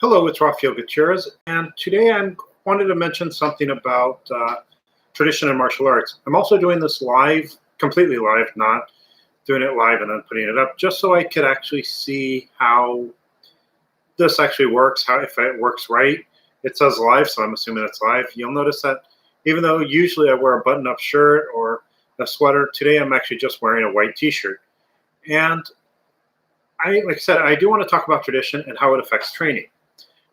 Hello, it's Rafael Gutierrez, and today I wanted to mention something about tradition in martial arts. I'm also doing this live, completely live, not doing it live and then putting it up, just so I could actually see how this actually works, how if it works right. It says live, so I'm assuming it's live. You'll notice that even though usually I wear a button-up shirt or a sweater, today I'm actually just wearing a white t-shirt. And like I said, I do want to talk about tradition and how it affects training.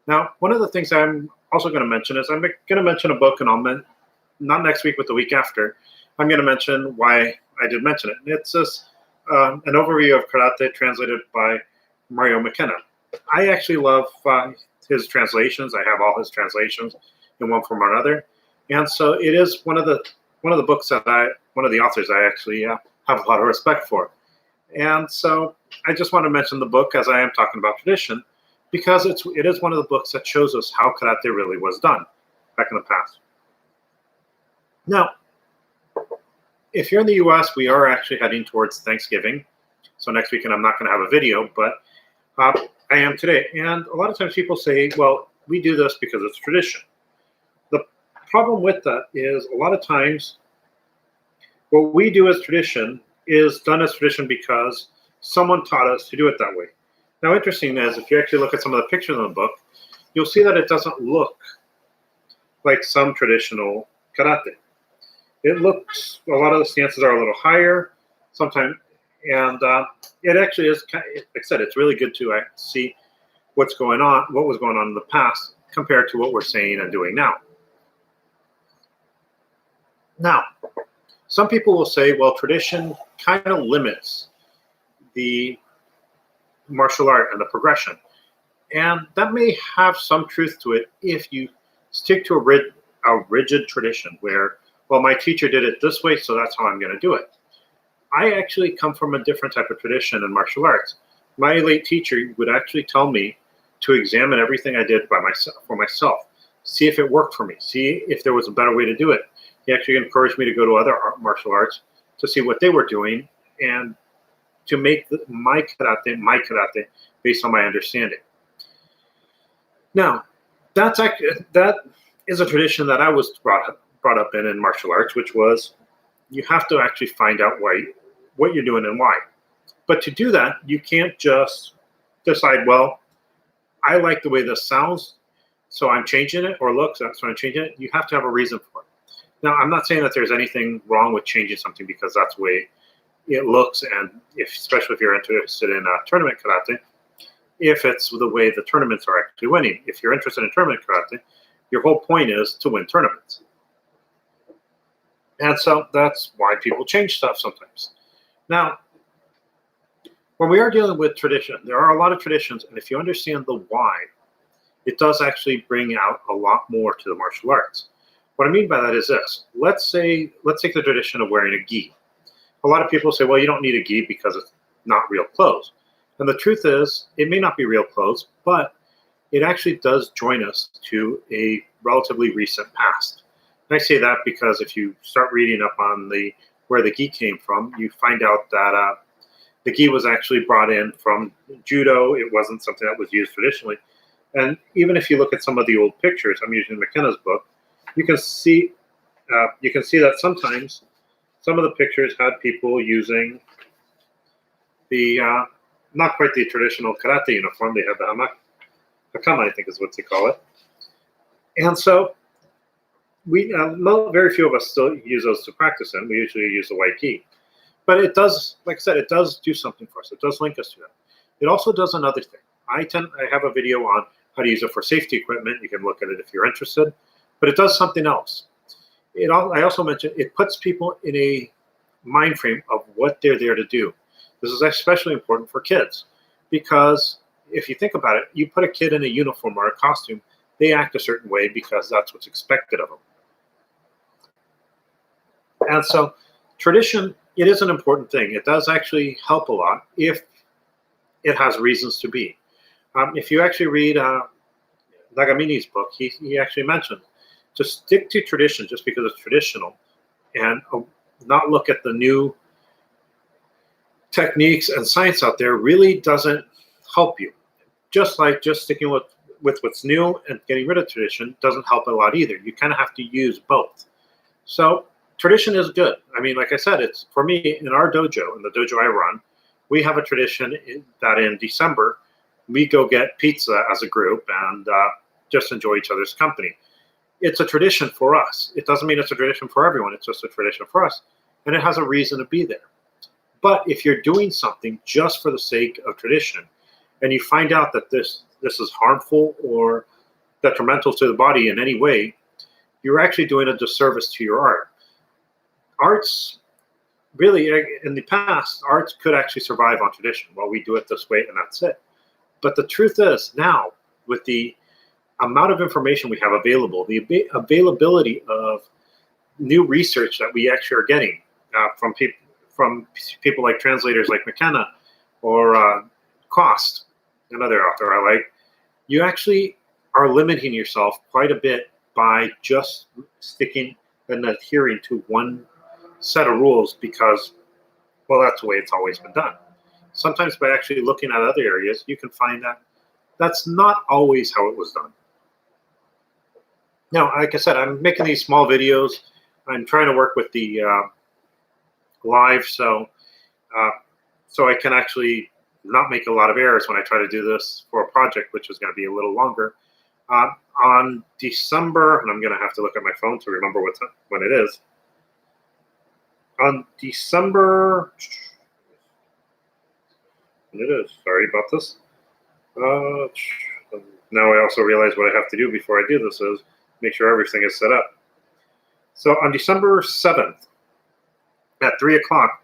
Now, one of the things I'm also going to mention is I'm going to mention a book, and not next week, but the week after. I'm going to mention why I did mention it. It's this an overview of karate translated by Mario McKenna. I actually love his translations. I have all his translations in one form or another, and so it is one of the books that one of the authors I actually have a lot of respect for. And so I just want to mention the book as I am talking about tradition, because it is one of the books that shows us how karate really was done back in the past. Now, if you're in the US, we are actually heading towards Thanksgiving. So next weekend, I'm not going to have a video, but I am today. And a lot of times people say, well, we do this because it's tradition. The problem with that is a lot of times what we do as tradition is done as tradition because someone taught us to do it that way. Now, interesting is if you actually look at some of the pictures in the book, you'll see that it doesn't look like some traditional karate. It looks, a lot of the stances are a little higher sometimes, and it actually is, like I said, it's really good to see what was going on in the past compared to what we're saying and doing now. Now, some people will say, well, tradition kind of limits the martial art and the progression. And that may have some truth to it if you stick to a rigid tradition where, well, my teacher did it this way, so that's how I'm going to do it. I actually come from a different type of tradition in martial arts. My late teacher would actually tell me to examine everything I did for myself, see if it worked for me, see if there was a better way to do it. He actually encouraged me to go to other martial arts to see what they were doing and to make my karate based on my understanding. Now, that is a tradition that I was brought up in martial arts, which was you have to actually find out what you're doing and why. But to do that, you can't just decide, well, I like the way this sounds, so I'm changing it, or looks, so I'm changing it. You have to have a reason for it. Now, I'm not saying that there's anything wrong with changing something because that's the way it looks, and especially if you're interested in tournament karate, if it's the way the tournaments are actually winning. If you're interested in tournament karate, your whole point is to win tournaments. And so that's why people change stuff sometimes. Now, when we are dealing with tradition, there are a lot of traditions, and if you understand the why, it does actually bring out a lot more to the martial arts. What I mean by that is this. Let's take the tradition of wearing a gi. A lot of people say, well, you don't need a gi because it's not real clothes. And the truth is, it may not be real clothes, but it actually does join us to a relatively recent past. And I say that because if you start reading up on where the gi came from, you find out that the gi was actually brought in from judo. It wasn't something that was used traditionally. And even if you look at some of the old pictures, I'm using McKenna's book, you can see that sometimes some of the pictures had people using the, not quite the traditional karate uniform. They had the hakama, I think is what they call it. And so very few of us still use those to practice in. We usually use the white gi. But it does, like I said, it does do something for us. It does link us to that. It also does another thing. I have a video on how to use it for safety equipment. You can look at it if you're interested. But it does something else. I also mentioned it puts people in a mind frame of what they're there to do. This is especially important for kids because if you think about it, you put a kid in a uniform or a costume, they act a certain way because that's what's expected of them. And so tradition, it is an important thing. It does actually help a lot if it has reasons to be. If you actually read Nagamini's book, he actually mentioned to stick to tradition just because it's traditional and not look at the new techniques and science out there really doesn't help you. Just like just sticking with with what's new and getting rid of tradition doesn't help a lot either. You kind of have to use both. So tradition is good. I mean, like I said, it's for me in our dojo, in the dojo I run, we have a tradition that in December we go get pizza as a group and just enjoy each other's company. It's a tradition for us. It doesn't mean it's a tradition for everyone. It's just a tradition for us, and it has a reason to be there. But if you're doing something just for the sake of tradition, and you find out that this is harmful or detrimental to the body in any way, you're actually doing a disservice to your art. Arts, really, in the past, arts could actually survive on tradition. Well, we do it this way, and that's it. But the truth is, now, with the amount of information we have available, the availability of new research that we actually are getting from people like translators like McKenna or Cost, another author I like, you actually are limiting yourself quite a bit by just sticking and adhering to one set of rules because, well, that's the way it's always been done. Sometimes by actually looking at other areas, you can find that that's not always how it was done. Now, like I said, I'm making these small videos. I'm trying to work with the live, so I can actually not make a lot of errors when I try to do this for a project, which is going to be a little longer. On December, and I'm going to have to look at my phone to remember when it is. On December, when it is. Sorry about this. Now I also realize what I have to do before I do this is make sure everything is set up. So on December 7th at 3 o'clock,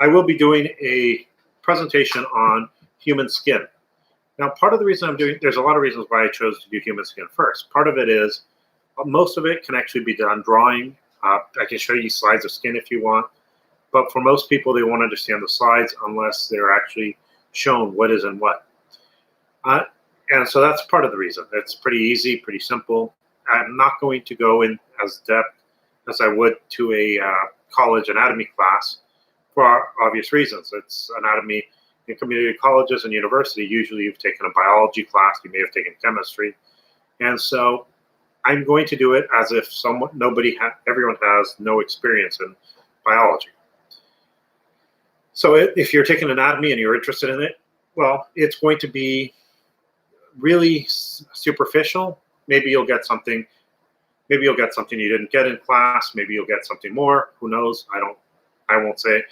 I will be doing a presentation on human skin. Now, part of the reason there's a lot of reasons why I chose to do human skin first. Part of it is most of it can actually be done drawing. I can show you slides of skin if you want. But for most people, they won't understand the slides unless they're actually shown what is in what. And so that's part of the reason. It's pretty easy, pretty simple. I'm not going to go in as depth as I would to a college anatomy class for obvious reasons. It's anatomy in community colleges and university. Usually you've taken a biology class, you may have taken chemistry. And so I'm going to do it as if everyone has no experience in biology. So if you're taking anatomy and you're interested in it, well, it's going to be really superficial. Maybe you'll get something you didn't get in class. Maybe you'll get something more. Who knows? I won't say.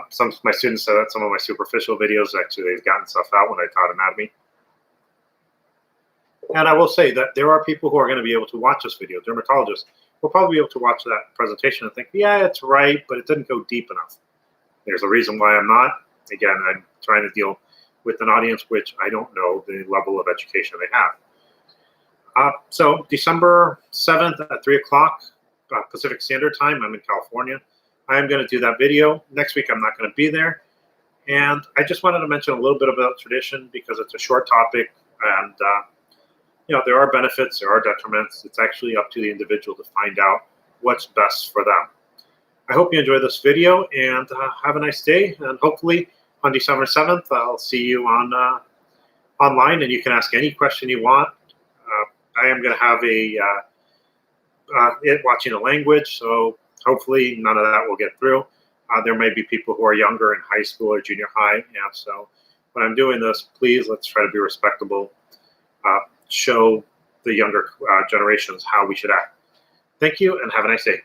Some of my students said that some of my superficial videos, actually, they've gotten stuff out when I taught anatomy. And I will say that there are people who are going to be able to watch this video. Dermatologists will probably be able to watch that presentation and think, yeah, it's right, but it didn't go deep enough. There's a reason why I'm not. Again, I'm trying to deal with an audience which I don't know the level of education they have. So December 7th at 3 o'clock Pacific Standard Time, I'm in California. I'm going to do that video. Next week, I'm not going to be there. And I just wanted to mention a little bit about tradition because it's a short topic. And, there are benefits, there are detriments. It's actually up to the individual to find out what's best for them. I hope you enjoyed this video and have a nice day. And hopefully on December 7th, I'll see you on online and you can ask any question you want. I am going to have watching a language, so hopefully none of that will get through. There may be people who are younger in high school or junior high. Yeah, so when I'm doing this, please let's try to be respectable. Show the younger generations how we should act. Thank you and have a nice day.